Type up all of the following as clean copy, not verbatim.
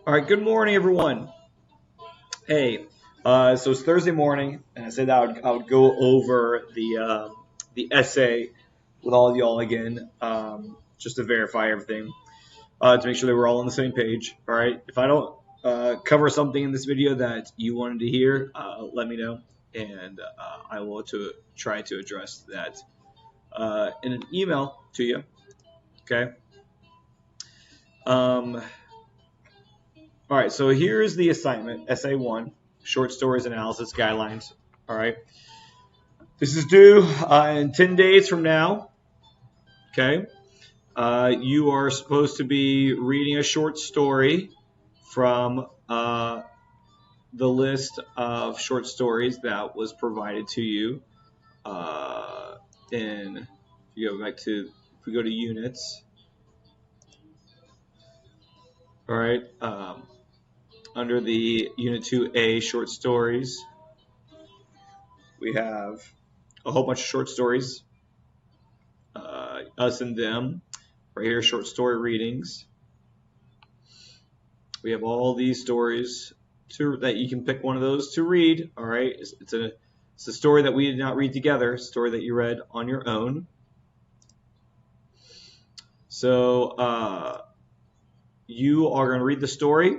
All right, good morning, everyone. Hey, so it's Thursday morning, and I said I would go over the essay with all of y'all again, just to verify everything, to make sure that we're all on the same page. All right, if I don't cover something in this video that you wanted to hear, let me know, and I will try to address that in an email to you. Okay. Um, All right, so here's the assignment, Essay 1, Short Stories Analysis Guidelines. All right, this is due in 10 days from now. Okay, you are supposed to be reading a short story from the list of short stories that was provided to you if we go to units. All right, under the Unit 2A short stories, we have a whole bunch of short stories, us and them, right here, short story readings. We have all these stories that you can pick one of those to read. All right, it's a story that we did not read together, a story that you read on your own. So you are going to read the story,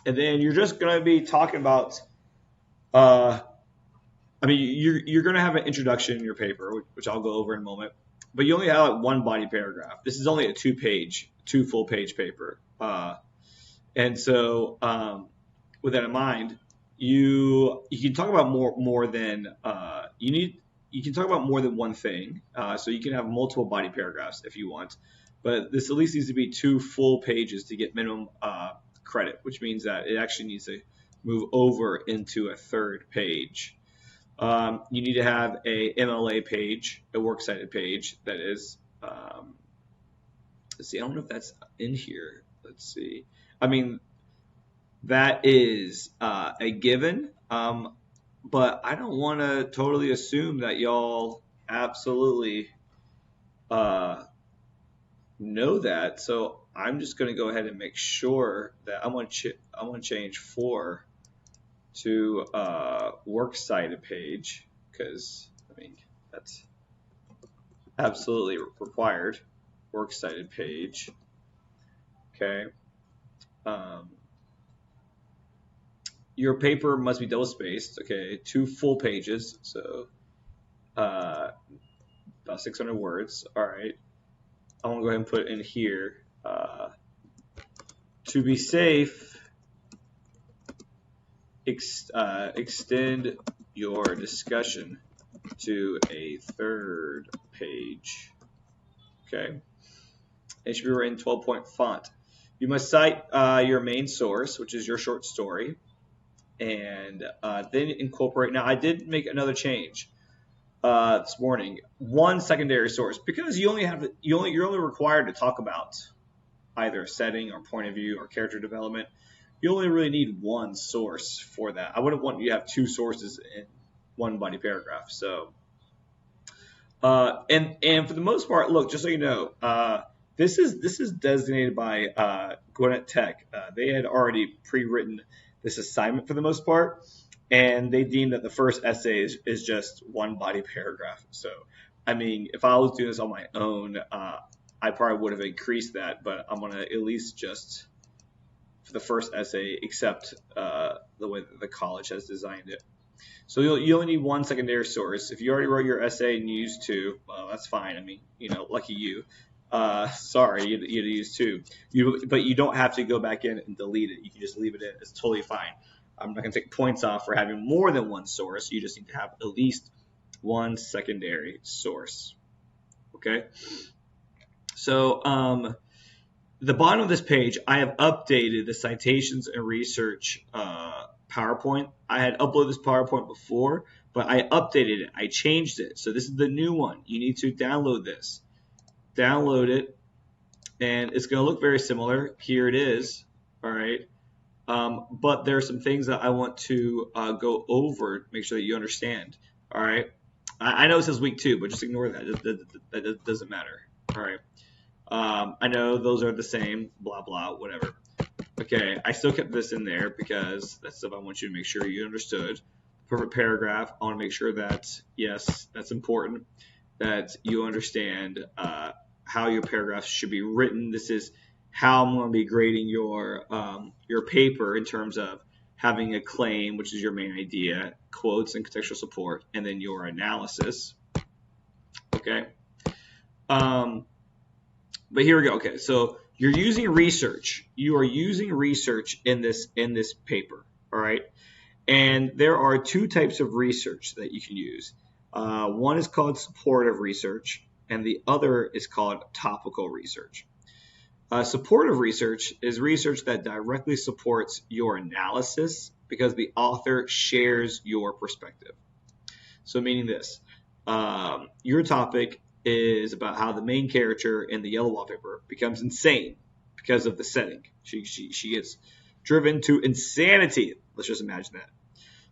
and then you're just going to be talking about. You're going to have an introduction in your paper, which I'll go over in a moment. But you only have like one body paragraph. This is only a two full page paper. And so with that in mind, you can talk about more than you can talk about more than one thing. So you can have multiple body paragraphs if you want. But this at least needs to be 2 full pages to get minimum credit, which means that it actually needs to move over into a third page. You need to have a MLA page, a works cited page that is, let's see, I don't know if that's in here. Let's see. I mean, that is a given, but I don't want to totally assume that y'all absolutely know that. So I'm just going to go ahead and make sure that I'm going to change 4 to works cited page, because I mean that's absolutely required. Works cited page. Okay. Your paper must be double spaced. Okay, 2 full pages, so about 600 words. All right. I'm gonna go ahead and put in here to be safe. Extend your discussion to a third page. Okay. It should be written 12-point font. You must cite your main source, which is your short story, and then incorporate. Now, I did make another change this morning. 1 secondary source, because you're only required to talk about either a setting or point of view or character development. You only really need 1 source for that. I wouldn't want you to have 2 sources in 1 body paragraph. So, and for the most part, look, just so you know, this is designated by Gwinnett Tech. They had already pre-written this assignment for the most part, and they deemed that the first essay is just 1 body paragraph. So, I mean, if I was doing this on my own, I probably would have increased that, but I'm gonna at least just for the first essay accept the way that the college has designed it. So you only need 1 secondary source. If you already wrote your essay and you used 2, well, that's fine. I mean, lucky you. Sorry, you used 2. But you don't have to go back in and delete it. You can just leave it in. It's totally fine. I'm not going to take points off for having more than 1 source. You just need to have at least 1 secondary source. Okay? So the bottom of this page, I have updated the Citations and Research PowerPoint. I had uploaded this PowerPoint before, but I updated it. I changed it. So this is the new one. You need to download this. Download it, and it's going to look very similar. Here it is. All right. But there are some things that I want to go over to make sure that you understand. All right. I know it says week 2, but just ignore that. That doesn't matter. All right. I know those are the same, blah, blah, whatever. Okay, I still kept this in there because that's stuff I want you to make sure you understood. Perfect paragraph. I want to make sure that, yes, that's important, that you understand how your paragraphs should be written. This is how I'm going to be grading your paper in terms of having a claim, which is your main idea, quotes and contextual support, and then your analysis. Okay. But here we go. Okay, so you're using research. You are using research in this paper. All right, and there are two types of research that you can use. One is called supportive research, and the other is called topical research. Supportive research is research that directly supports your analysis because the author shares your perspective. So meaning this, your topic is about how the main character in the yellow wallpaper becomes insane because of the setting. She gets driven to insanity. Let's just imagine that.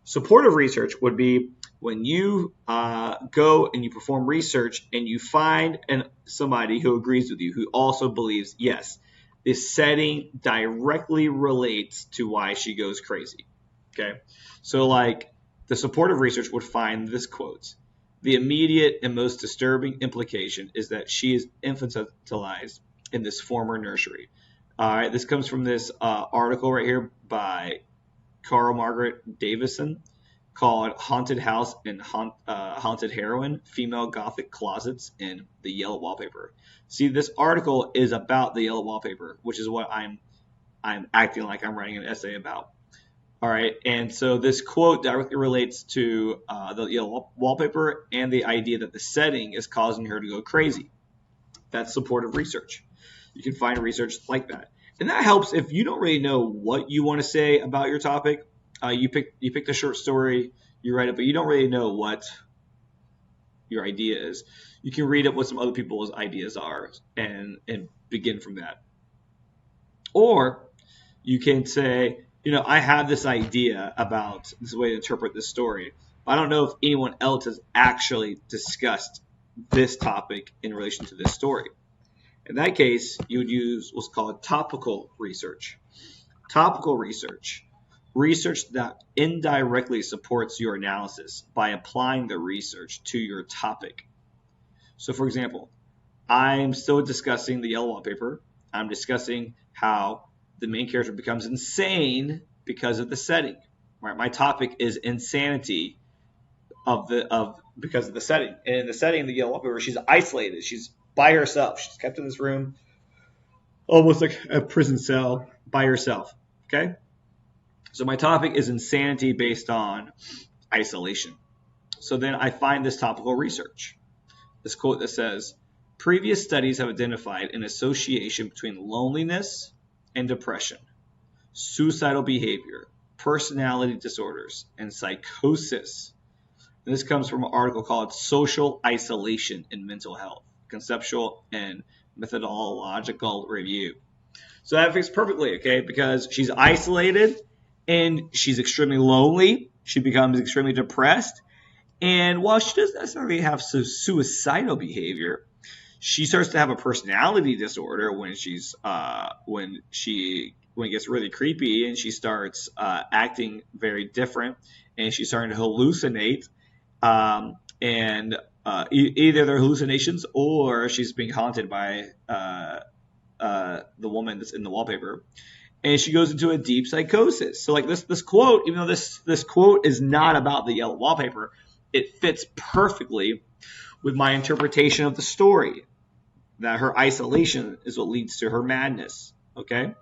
Supportive research would be when you go and you perform research and you find somebody who agrees with you, who also believes, yes, this setting directly relates to why she goes crazy. Okay, so like the supportive research would find this quote: the immediate and most disturbing implication is that she is infantilized in this former nursery. All right, this comes from this article right here by Carl Margaret Davison called Haunted House and Haunted Heroine, Female Gothic Closets in the Yellow Wallpaper. See, this article is about the yellow wallpaper, which is what I'm acting like I'm writing an essay about. All right, and so this quote directly relates to the yellow wallpaper and the idea that the setting is causing her to go crazy. That's supportive research. You can find research like that. And that helps if you don't really know what you want to say about your topic. You pick the short story, you write it, but you don't really know what your idea is. You can read up what some other people's ideas are and begin from that. Or you can say, I have this idea about this way to interpret this story, but I don't know if anyone else has actually discussed this topic in relation to this story. In that case, you would use what's called topical research. Topical research that indirectly supports your analysis by applying the research to your topic. So, for example, I'm still discussing the yellow wallpaper. I'm discussing how the main character becomes insane because of the setting. Right? My topic is insanity because of the setting. And in the setting of the yellow wallpaper, she's isolated. She's by herself. She's kept in this room, almost like a prison cell, by herself. Okay? So my topic is insanity based on isolation. So then I find this topical research. This quote that says, previous studies have identified an association between loneliness and depression, suicidal behavior, personality disorders, and psychosis. And this comes from an article called Social Isolation in Mental Health, Conceptual and Methodological Review. So that fits perfectly, okay, because she's isolated and she's extremely lonely. She becomes extremely depressed. And while she doesn't necessarily have suicidal behavior, she starts to have a personality disorder when when it gets really creepy and she starts acting very different and she's starting to hallucinate. Either they're hallucinations or she's being haunted by the woman that's in the wallpaper, and she goes into a deep psychosis. So like this quote, even though this quote is not about the yellow wallpaper, it fits perfectly with my interpretation of the story, that her isolation is what leads to her madness. Okay,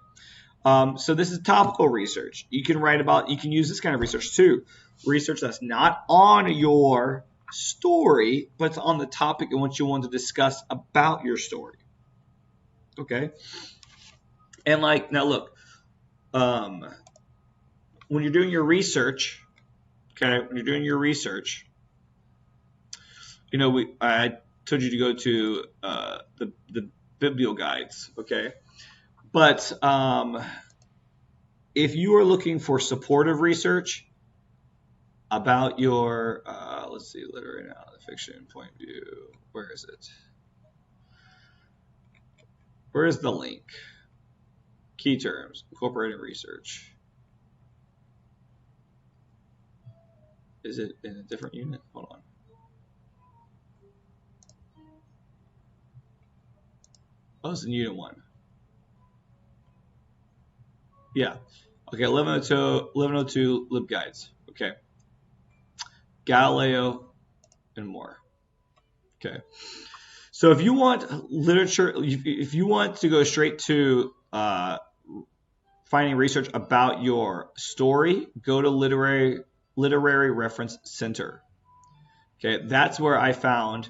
so this is topical research. You can use this kind of research too. Research that's not on your story, but it's on the topic and what you want to discuss about your story. Okay, and now look, when you're doing your research, I told you to go to the biblio guides, okay? But if you are looking for supportive research about your, let's see, literary fiction point of view, where is it? Where is the link? Key terms. Incorporating research. Is it in a different unit? Hold on. Oh, it's in unit 1. Yeah. Okay, 1102 LibGuides. Okay. Galileo and more. Okay. So if you want literature, if you want to go straight to finding research about your story, go to Literary Reference Center. Okay, that's where I found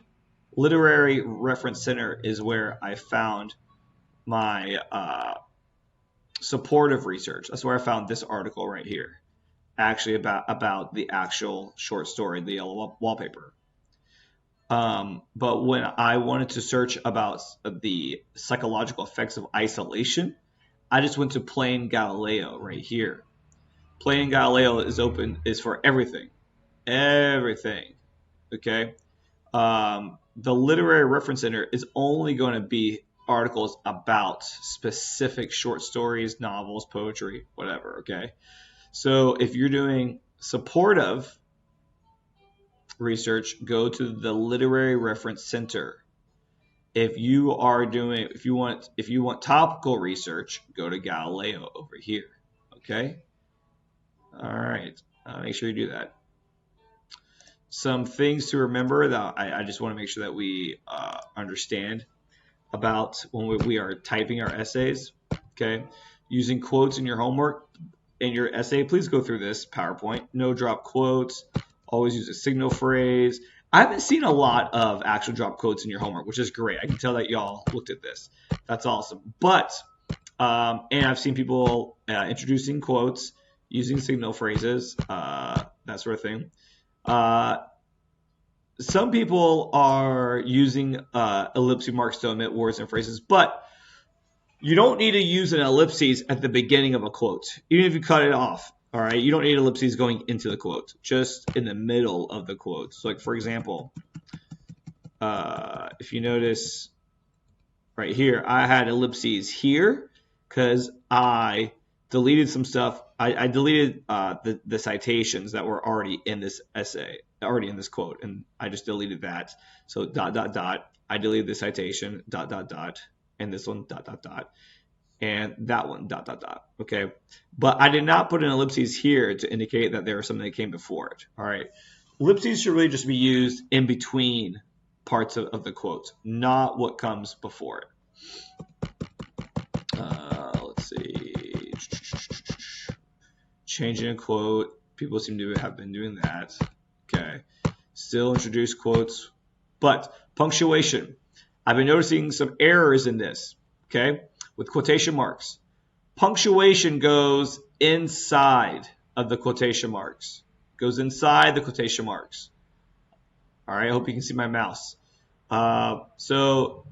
Literary Reference Center is where I found my supportive research. That's where I found this article right here, actually about the actual short story, The Yellow Wallpaper. But when I wanted to search about the psychological effects of isolation, I just went to Plain Galileo right here. Plain Galileo is for everything. Okay. The Literary Reference Center is only going to be articles about specific short stories, novels, poetry, whatever. Okay. So if you're doing supportive research, go to the Literary Reference Center. If you want topical research, go to Galileo over here. Okay. All right. Make sure you do that. Some things to remember that I just want to make sure that we understand about when we are typing our essays. Okay. Using quotes in your homework, in your essay, please go through this PowerPoint. No drop quotes. Always use a signal phrase. I haven't seen a lot of actual drop quotes in your homework, which is great. I can tell that y'all looked at this. That's awesome. But, and I've seen people introducing quotes, using signal phrases, that sort of thing. Some people are using ellipsis marks to omit words and phrases, but you don't need to use an ellipsis at the beginning of a quote, even if you cut it off. All right, you don't need ellipses going into the quote, just in the middle of the quote. So, like for example, if you notice right here, I had ellipses here because I deleted some stuff. I deleted the citations that were already in this essay, already in this quote, and I just deleted that. So I deleted the citation, and this one, and that one, okay? But I did not put an ellipses here to indicate that there was something that came before it, all right? Ellipses should really just be used in between parts of the quote, not what comes before it. Let's see. Changing a quote. People seem to have been doing that. Okay. Still introduce quotes. But punctuation. I've been noticing some errors in this. Okay. With quotation marks. Punctuation goes inside of the quotation marks. Goes inside the quotation marks. All right. I hope you can see my mouse. So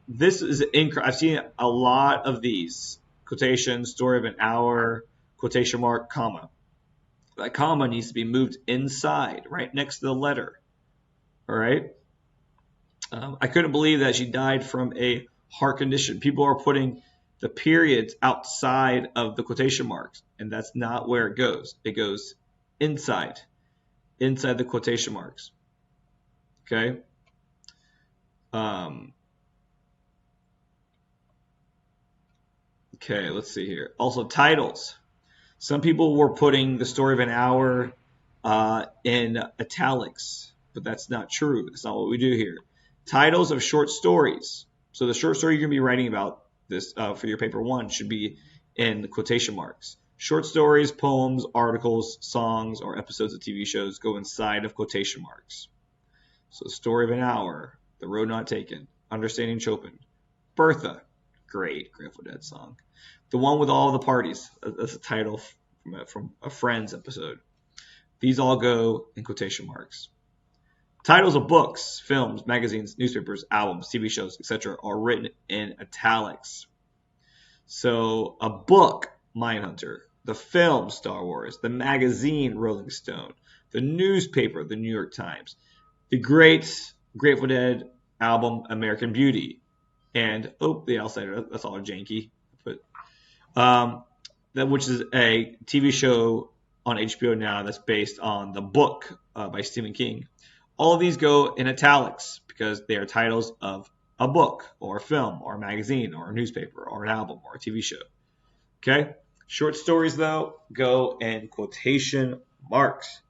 this is incorrect. I've seen a lot of these. Quotation, story of an hour, quotation mark, comma. That comma needs to be moved inside, right next to the letter. All right. I couldn't believe that she died from a heart condition. People are putting the periods outside of the quotation marks, and that's not where it goes. It goes inside the quotation marks. Okay. Okay, let's see here. Also, titles. Some people were putting the story of an hour in italics, but that's not true. That's not what we do here. Titles of short stories. So the short story you're going to be writing about this for your paper 1 should be in the quotation marks. Short stories, poems, articles, songs, or episodes of TV shows go inside of quotation marks. So story of an hour, The Road Not Taken, Understanding Chopin, Bertha, great Grateful Dead song. The One with All the Parties, that's a title from a Friends episode. These all go in quotation marks. Titles of books, films, magazines, newspapers, albums, TV shows, etc. are written in italics. So a book, Mindhunter, the film, Star Wars, the magazine, Rolling Stone, the newspaper, the New York Times, the great Grateful Dead album, American Beauty, and, The Outsider, that's all janky. But which is a TV show on HBO now that's based on the book by Stephen King. All of these go in italics because they are titles of a book or a film or a magazine or a newspaper or an album or a TV show. Okay? Short stories, though, go in quotation marks.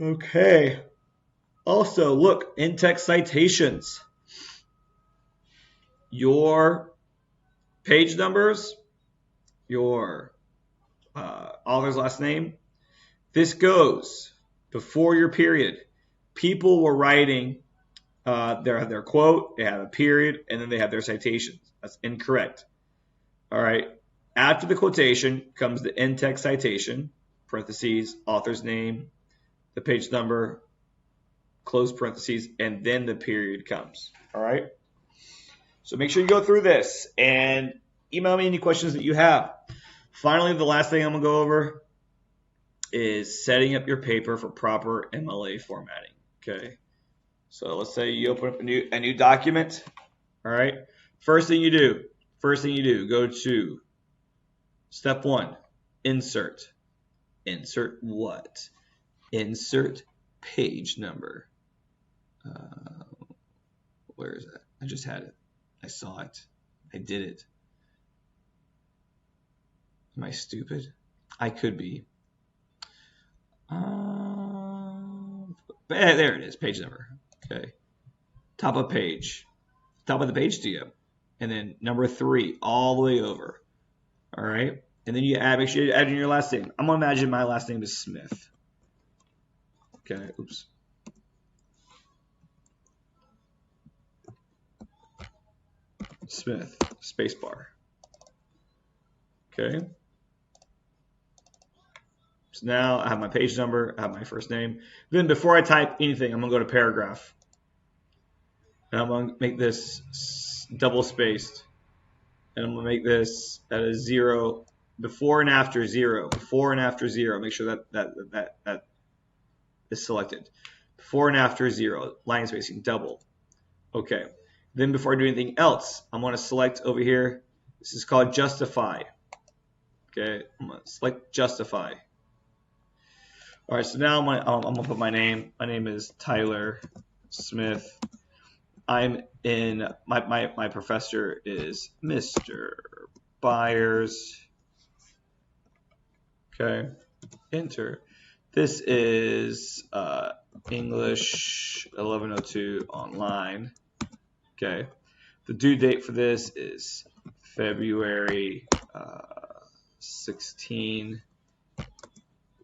Okay. Also, look, in-text citations. Your page numbers, your author's last name, this goes before your period. People were writing their quote, they have a period, and then they have their citations. That's incorrect. All right. After the quotation comes the in-text citation, parentheses, author's name, the page number, close parentheses, and then the period comes. All right. So make sure you go through this and email me any questions that you have. Finally, the last thing I'm going to go over is setting up your paper for proper MLA formatting. Okay. So let's say you open up a new document. All right. First thing you do, go to step 1, insert. Insert what? Insert page number. Where is that? I just had it. I saw it. I did it. Am I stupid? I could be. There it is, page number. Okay. Top of page. Top of the page to you. And then number 3, all the way over. All right. And then make sure you add in your last name. I'm going to imagine my last name is Smith. Okay. Oops. Smith, spacebar. Okay. So now I have my page number, I have my first name. Then before I type anything, I'm going to go to paragraph. And I'm going to make this double spaced. And I'm going to make this at a 0, before and after 0, before and after 0. Make sure that is selected. Before and after 0, line spacing, double. Okay. Then before I do anything else, I'm going to select over here. This is called justify. Okay, I'm going to select justify. All right, so now I'm going to put my name. My name is Tyler Smith. I'm in, my professor is Mr. Byers. Okay, enter. This is English 1102 online. Okay, the due date for this is February 16,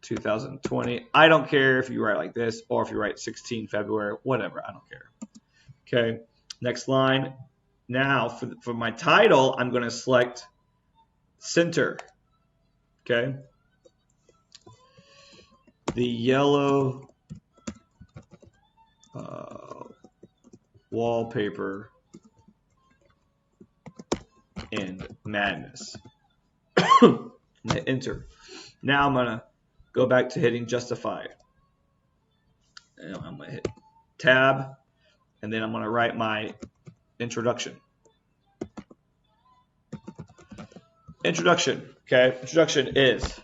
2020. I don't care if you write like this or if you write 16 February, whatever, I don't care. Okay, next line. Now for my title, I'm going to select center. Okay, the yellow wallpaper and madness. Enter. Now I'm going to go back to hitting justify. And I'm going to hit tab, and then I'm going to write my introduction. Introduction. Okay. Introduction is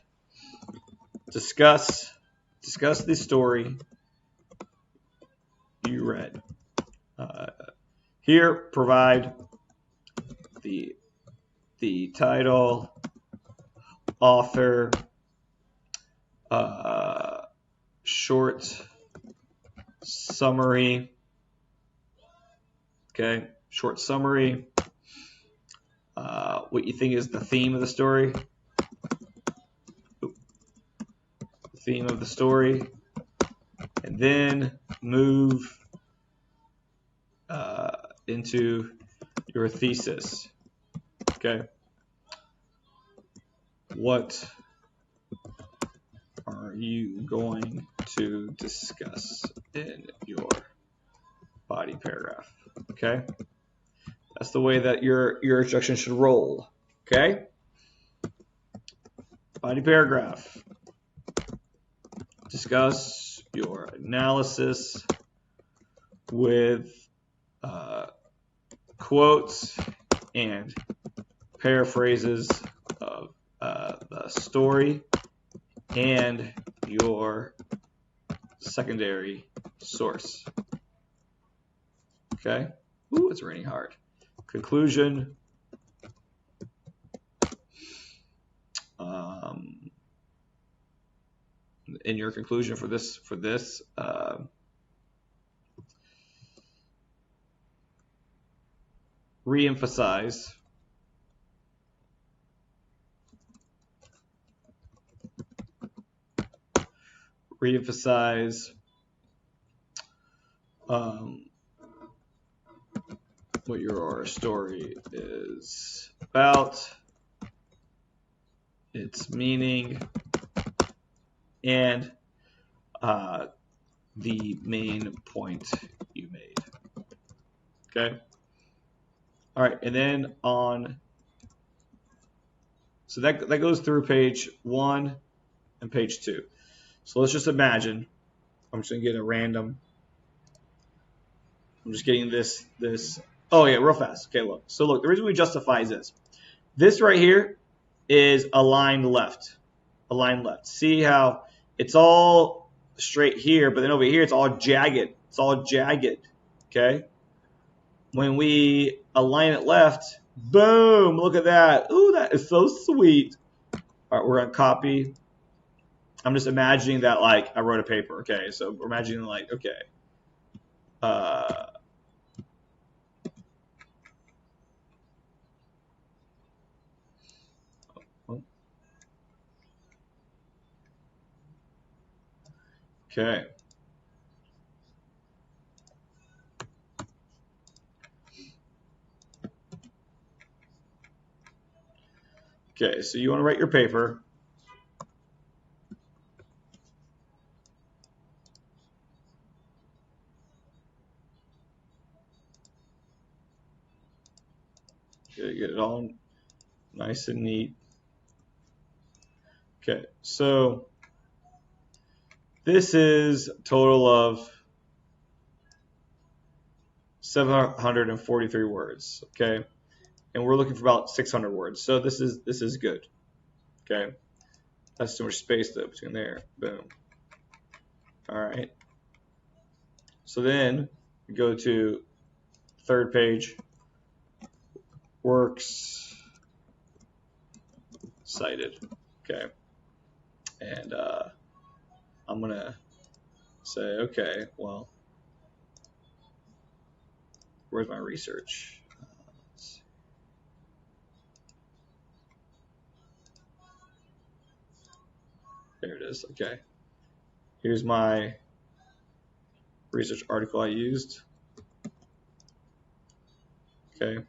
discuss the story you read. Here, provide the title, author, short summary. Okay, short summary. What you think is the theme of the story. The theme of the story. And then move into your thesis. Okay. What are you going to discuss in your body paragraph? Okay. That's the way that your introduction should roll. Okay. Body paragraph. Discuss your analysis with quotes and paraphrases of the story and your secondary source. Okay. Ooh, it's raining hard. Conclusion. In your conclusion for this, re-emphasize what your story is about, its meaning, and the main point you made. Okay. All right, and then so that goes through page 1 and page 2. So let's just imagine, I'm just gonna get a random. I'm just getting this. Oh yeah, real fast. Okay, look. So look, the reason we justify is this. This right here is aligned left. Aligned left. See how it's all straight here, but then over here it's all jagged. It's all jagged. Okay. When we align it left, boom! Look at that. Ooh, that is so sweet. All right, we're gonna copy. I'm just imagining that like I wrote a paper. Okay, so we're imagining like okay. Okay. Okay, so you want to write your paper. Okay, get it all nice and neat. Okay, so this is a total of 743 words. Okay, and we're looking for about 600 words. So this is good. Okay, that's too much space though between there. Boom. All right. So then we go to third page. Works cited. Okay, and I'm gonna say okay. Well, where's my research? There it is. Okay. Here's my research article I used. Okay.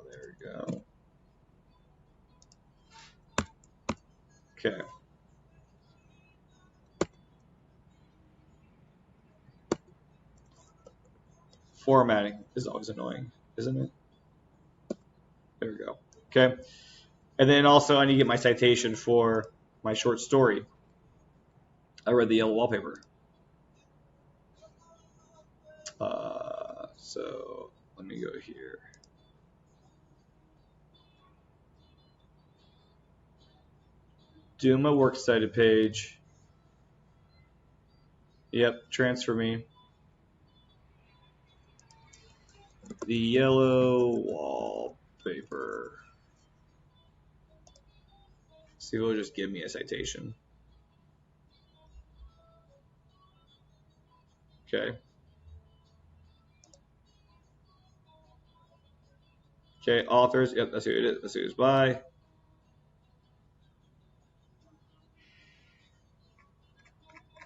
There we go. Okay. Formatting is always annoying, isn't it? There we go. Okay. And then also I need to get my citation for my short story. I read the yellow wallpaper. So let me go here. Do my works cited page. Yep, transfer me. The yellow wallpaper. See, it'll just give me a citation. Okay. Okay, authors. Yep, that's who it is. That's who it's by.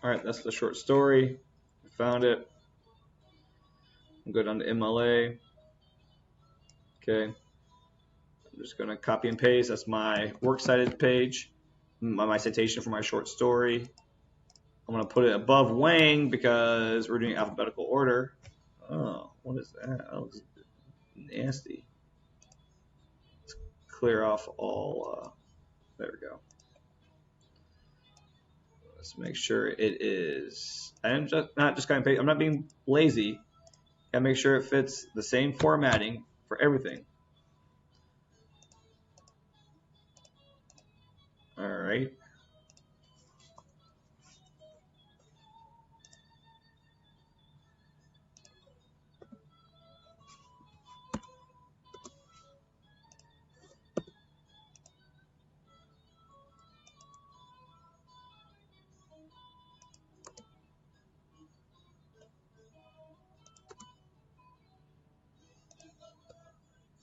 All right, that's the short story. I found it. I'm going down to MLA. Okay. I'm just going to copy and paste. That's my works cited page, my citation for my short story. I'm going to put it above Wang because we're doing alphabetical order. Oh, what is that? Oh, it's nasty. Let's clear off all. There we go. Let's make sure it is. I'm not just copy and paste. I'm not being lazy. and make sure it fits the same formatting for everything. All right.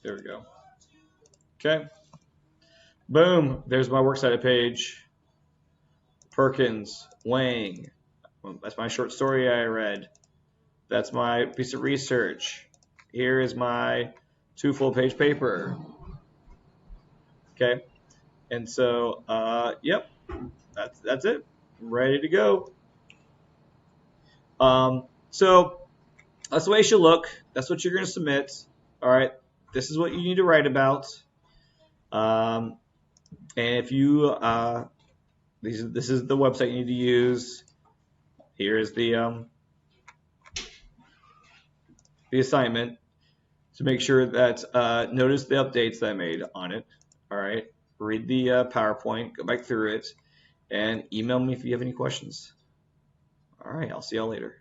There we go. Okay. Boom. There's my works cited page. Perkins, Wang. Well, that's my short story I read. That's my piece of research. Here is my 2 full-page paper. Okay. And so, yep, that's it. Ready to go. So that's the way it should look. That's what you're going to submit. All right. This is what you need to write about. And if you, this is the website you need to use. Here is the assignment. To make sure that, notice the updates that I made on it. All right. Read the PowerPoint, go back through it, and email me if you have any questions. All right. I'll see y'all later.